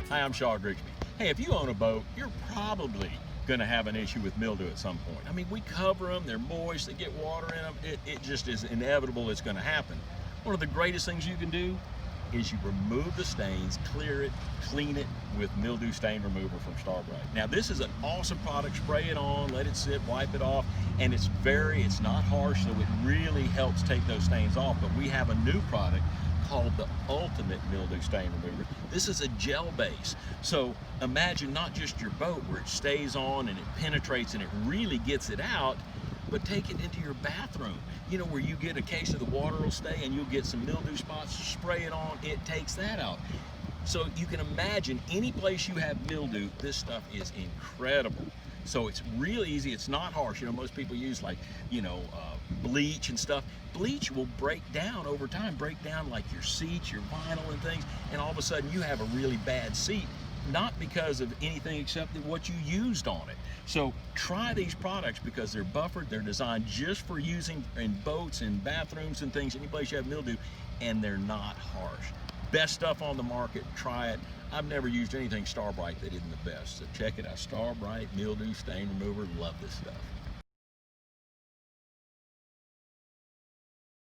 Hi, I'm Grigsby. Hey, if you own a boat, you're probably going to have an issue with mildew at some point. I mean, we cover them, they're moist, they get water in them, it just is inevitable it's going to happen. One of the greatest things you can do is you remove the stains, clear it, clean it with Mildew Stain Remover from Starbrite. Now this is an awesome product. Spray it on, let it sit, wipe it off, and it's not harsh, so it really helps take those stains off. But we have a new product called the Ultimate Mildew Stain Remover. This is a gel base. So imagine not just your boat where it stays on and it penetrates and it really gets it out, but take it into your bathroom, you know, where you get a case of the water will stay and you'll get some mildew spots, spray it on, it takes that out. So you can imagine any place you have mildew, this stuff is incredible. So it's really easy, it's not harsh. You know, most people use like, bleach and stuff. Bleach will break down over time, break down like your seats, your vinyl and things, and all of a sudden you have a really bad seat, not because of anything except what you used on it. So try these products because they're buffered, they're designed just for using in boats and bathrooms and things, any place you have mildew, and they're not harsh. Best stuff on the market, try it. I've never used anything Starbrite that isn't the best, so check it out. Starbrite Mildew Stain Remover, love this stuff.